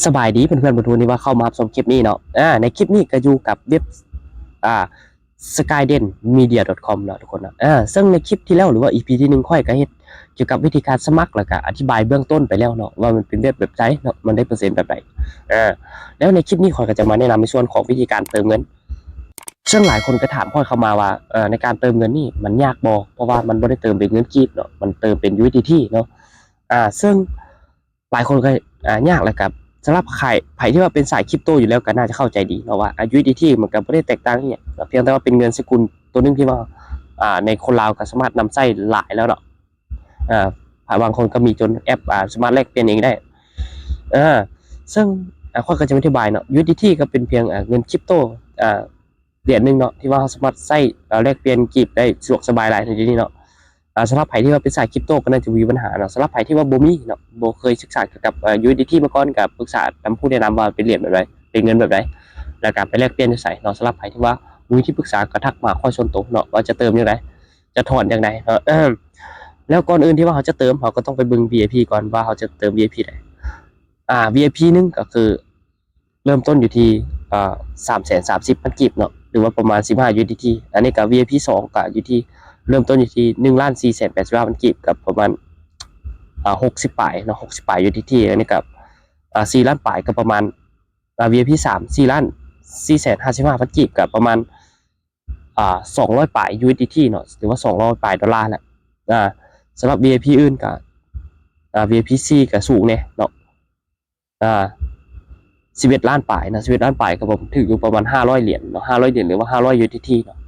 สบายดีเพื่อนๆบรรทุนนี่ว่าเข้ามาชมคลิปนี้เนาะในคลิปนี้ก็อยู่กับเว็บอ่า skydenmedia.com เนาะทุกคนเนาะซึ่งในคลิปที่แล้วหรือว่า EP ที่1ค่อยก็เฮ็ดเกี่ยวกับวิธีการสมัครแล้วก็อธิบายเบื้องต้นไปแล้วเนาะว่ามันเป็นเว็บไซต์เนาะมันได้เปอร์เซ็นต์แบบไหนแล้วในคลิปนี้ค่อยก็จะมาแนะนำในส่วนของวิธีการเติมเงินซึ่งหลายคนก็ถามค่อยเข้ามาว่าในการเติมเงินนี่มันยากบ่เพราะว่ามันบ่ได้เติมเป็นเงินกีบเนาะมันเติมเป็น USDT เนาะซึ่งหลายคนก็ยากแหละครับ สำหรับใครที่ว่าเป็นสายคริปโตอยู่แล้วก็น่าจะเข้าใจดีเนาะว่า USDT มันก็ไม่ได้แตกต่างเนี่ยเพียงแต่ว่าเป็นเงินสกุลตัวนึงที่ว่าในคนลาวก็สามารถนำใช้หลายแล้วเนาะบางคนก็มีจนแอปสามารถแลกเปลี่ยนเองได้ซึ่งข้อก็จะอธิบายเนาะ USDT ก็เป็นเพียงเงินคริปโตเหรียญหนึ่งเนาะที่ว่าสามารถใช้แลกเปลี่ยนกีบได้สะดวกสบายหลายในที่นี้เนาะสำหรับใครที่ว่าเป็นสายคริปโตก็น่าจะมีปัญหาเนาะสำหรับใครที่ว่าโบมีเนาะโบเคยศึกษาเกี่ยวกับUSDT มาก่อนกับปรึกษาทำผู้แนะนำว่าเป็นเหรียญแบบไรเป็นเงินแบบไรแล้วการไปแลกเปลี่ยนใส่เนาะสำหรับใครที่ว่ามีที่ปรึกษากระทักมาข้อชนตรงเนาะว่าจะเติมยังไงจะถอนยังไงแล้วก่อนอื่นที่ว่าเขาจะเติมเขาก็ต้องไปบึง VIP ก่อนว่าเขาจะเติม VIP ไหนVIP นึงก็คือเริ่มต้นอยู่ที่330,000กีบเนาะหรือว่าประมาณ15 USDT อันนี้กับ VIP 2ก็อยู่ที่เริ่มต้นอยู่ที่1,485,000กีบกับประมาณ60ปลายเนาะ60ปลาย USDT อันนี้กับ4ล้านปลายก็ประมาณVIP 3 4,455,000กีบกับประมาณ200ปลาย USDT เนาะหรือว่า200ปลายดอลลาร์แหละสำหรับ VIP อื่นก็VIP C ก็สูงเนี่ยเนาะ11ล้านปลายนะ11ล้านปลายก็ผมถืออยู่ประมาณ500เหรียญเนาะ500เหรียญหรือว่า500 USDT เนาะ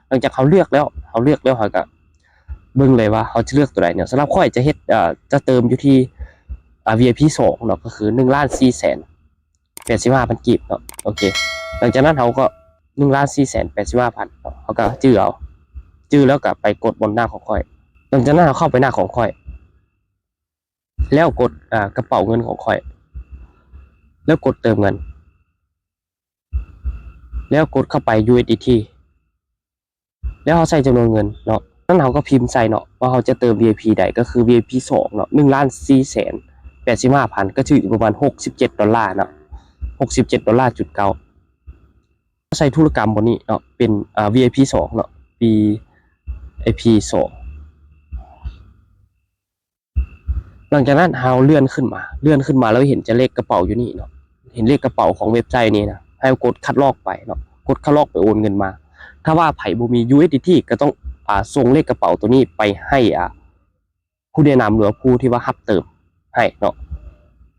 หลังจากเขาเลือกแล้วเขาก็เบิ่งเลยว่าเขาจะเลือกตัวไหนเนี่ยสำหรับข้อยจะเฮ็ดจะเติมอยู่ที่VIP 2เนาะก็คือ1,485,000กีบเนาะโอเคหลังจากนั้นเขาก็1,485,000เนาะเขาก็จื้อเอาจื้อแล้วก็ไปกดบนหน้าของข้อยหลังจากนั้นเขาเข้าไปหน้าของข้อยแล้วกดกระเป๋าเงินของข้อยแล้วกดเติมเงินแล้วกดเข้าไป USDT แล้วเขาใส่จำนวนเงินเนาะนั้นเขาก็พิมพ์ใส่เนาะว่าเขาจะเติม VIP ใดก็คือ VIP 2เนาะ1,485,000ก็ถือประมาณ$67เนาะ$67.9ใส่ธุรกรรมบนนี้เนาะเป็นVIP 2เนาะ VIP 2หลังจากนั้นเราเลื่อนขึ้นมาแล้วเห็นจะเลขกระเป๋าอยู่นี่เนาะเห็นเลขกระเป๋าของเว็บไซต์นี้นะให้กดคัดลอกไปเนาะกดคัดลอกไปโอนเงินมาถ้าว่าไผ่บ่มี USDT ก็ต้องส่งเลขกระเป๋าตัวนี้ไปให้ผู้แนะนำหรือผู้ที่ว่ารับเติมให้เนาะ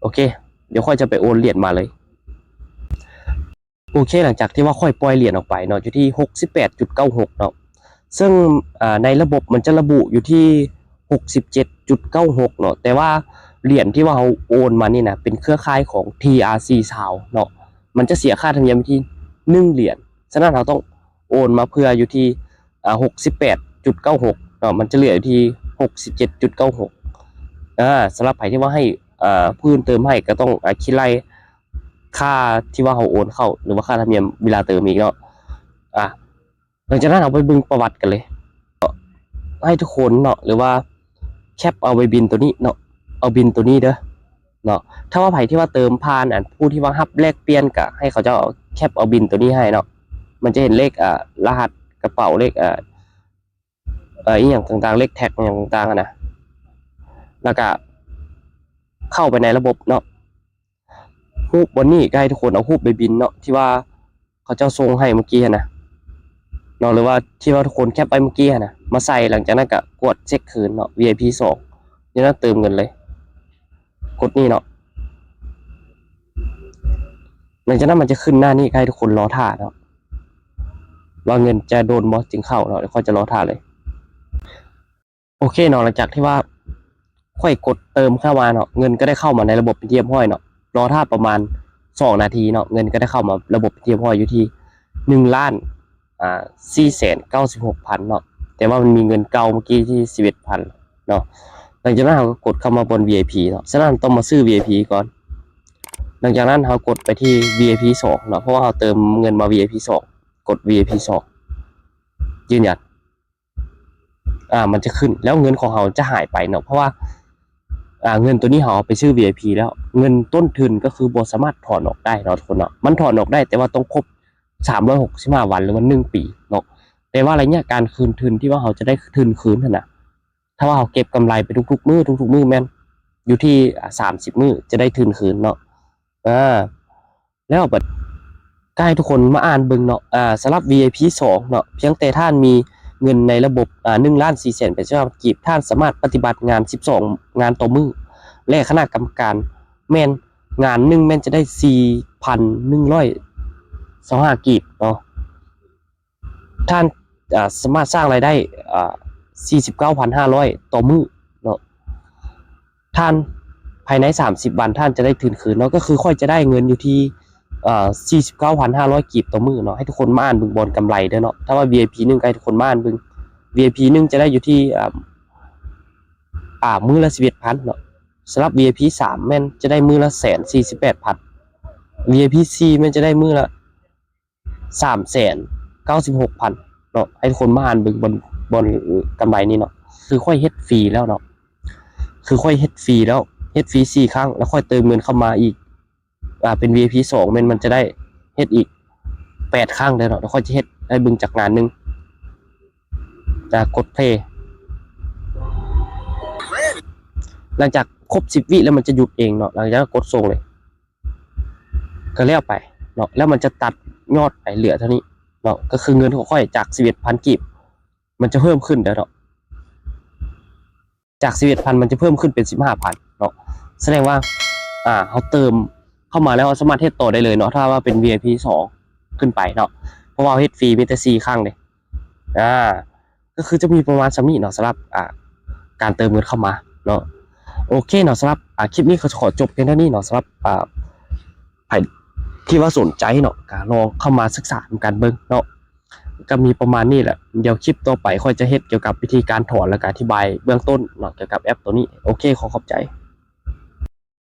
โอเคเดี๋ยวค่อยจะไปโอนเหรียญมาเลยโอเคหลังจากที่ว่าค่อยปล่อยเหรียญออกไปเนาะอยู่ที่ 68.96 เนาะซึ่งในระบบมันจะระบุอยู่ที่ 67.96 เนาะแต่ว่าเหรียญที่ว่าเขาโอนมานี่นะเป็นเครือข่ายของ TRC Sound เนาะมันจะเสียค่าธรรมเนียมที่1เหรียญฉะนั้นเราต้องโอนมาเพื่ออยู่ที่68.96เนาะมันจะเหลืออยู่ที่ 67.96สำหรับใครที่ว่าให้พื้นเติมให้ก็ต้องคิดไล่ค่าที่ว่าเขาโอนเข้าหรือว่าค่าธรรมเนียมเวลาเติมอีกเนาะหลังจากนั้นเราไปบึงประวัติกันเลยให้ทุกคนเนาะหรือว่าแคปเอาใบบินตัวนี้เนาะเอาบินตัวนี้เด้อเนาะถ้าว่าไผที่ว่าเติมผ่านผู้ที่ว่ารับแลกเปลี่ยนก็ให้เขาจะแคปเอาบินตัวนี้ให้เนาะมันจะเห็นเลขรหัสกระเป๋าเลขอีกอย่างต่างๆเลขแท็กอย่างต่างๆนะแล้วก็เข้าไปในระบบเนาะรูปบนนี้ก็ให้ทุกคนเอารูปใบบินเนาะที่ว่าเขาเจ้าทรงให้เมื่อกี้นะเนาะหรือว่าที่ว่าทุกคนแคปไปเมื่อกี้นะมาใส่หลังจากนั้นก็กดเช็คคืนเนาะ VIP 2นี่นะเติมเงินเลยกดนี่เนาะหลังจากนั้นมันจะขึ้นหน้านี้ให้ทุกคนรอท่าเนาะว่าเงินจะโดนบอสจึงเข้าเนาะเดี๋ยวค่อยจะรอท่าเลยโอเคเนาะหลังจากที่ว่าค่อยกดเติมเข้ามาเนาะเงินก็ได้เข้ามาในระบบเป็นที่เรียบร้อยเนาะรอท่าประมาณ2นาทีเนาะเงินก็ได้เข้ามาระบบเป็นที่เรียบร้อยอยู่ที่1,496,000เนาะแต่ว่ามันมีเงินเก่าเมื่อกี้ที่11,000เนาะหลังจากนั้นเราก็กดเข้ามาบน VIP เนาะฉะนั้นต้องมาซื้อ VIP ก่อนหลังจากนั้นเรากดไปที่ VIP 2เนาะเพราะว่าเราเติมเงินมา VIP 2กด VIP 2ยืนยันมันจะขึ้นแล้วเงินของเราจะหายไปเนาะเพราะว่า เงินตัวนี้เขาเอาไปซื้อ VIP แล้วเงินต้นทุนก็คือบ่สามารถถอนออกได้เนาะทุกคนเนาะมันถอนออกได้แต่ว่าต้องครบ365วันหรือว่า1ปีเนาะแต่ว่าระยะการคืนทุนที่ว่าเขาจะได้คืนนั่นน่ะถ้าว่าเขาเก็บกำไรไปทุกๆมื้อแม่นอยู่ที่30มื้อจะได้คืนเนาะแล้วบัดก็ให้ทุกคนมาอ่านเบิ่งเนาะสำหรับ VIP 2เนาะเพียงแต่ท่านมีเงินในระบบ1,400,000กีบท่านสามารถปฏิบัติงาน12งานต่อมื้อและคณะกรรมการแม่นงานหนึ่งแม่นจะได้ 4,125 กีบเนาะท่านสามารถสร้างรายได้49,500 ต่อมื้อเนาะท่านภายใน30วันท่านจะได้คืนเนาะก็คือค่อยจะได้เงินอยู่ที่49,500 กีบต่อมื้อเนาะให้ทุกคนมาอ่านเบิ่งบอลกำไรเด้อเนาะถ้าว่า VIP 1ก็ให้ทุกคนมาอ่านเบิ่ง VIP 1จะได้อยู่ที่มื้อละ 11,000 เนาะสำหรับ VIP 3แม่นจะได้มื้อละ148,000 VIP 4แม่นจะได้มื้อละ396,000 เนาะให้ทุกคนมาอ่านเบิ่งบนกำไรนี่เนาะคือค่อยเฮ็ดฟรีแล้วเนาะคือค่อยเฮ็ดฟรีแล้วเฮ็ดฟรี4ครั้งแล้วค่อยเติมเงินเข้ามาอีกเป็น VIP 2มันจะได้เฮ็ดอีก8ครั้งเด้อเนาะแล้วค่อยจะเฮ็ดให้เบิ่งจากงานนึงกดเพลย์หลังจากครบ10วิแล้วมันจะหยุดเองเนาะหลังจากกดส่งเลยก็แล้วไปเนาะแล้วมันจะตัดยอดไปเหลือเท่านี้เนาะก็คือเงินของค่อยจาก 11,000 กีบมันจะเพิ่มขึ้นเด้อเนาะจาก 11,000 มันจะเพิ่มขึ้นเป็น 15,000 เนาะแสดงว่าเขาเติมเข้ามาแล้วสามารถเฮ็ดต่อได้เลยเนาะถ้าว่าเป็น VIP 2ขึ้นไปเนาะเพราะว่าเฮ็ดฟรีมีแต่4ครั้งเลยก็คือจะมีประมาณ3นี้เนาะสำหรับการเติมเงินเข้ามาเนาะโอเคเนาะสำหรับคลิปนี้เขาขอจบเพียงเท่านี้เนาะสำหรับใครที่ว่าสนใจเนาะก็ลองเข้ามาศึกษากันเบิ่งเนาะก็มีประมาณนี้แหละเดี๋ยวคลิปต่อไปค่อยจะเฮ็ดเกี่ยวกับวิธีการถอนและการอธิบายเบื้องต้นเนาะเกี่ยวกับแอปตัวนี้โอเคขอบใจ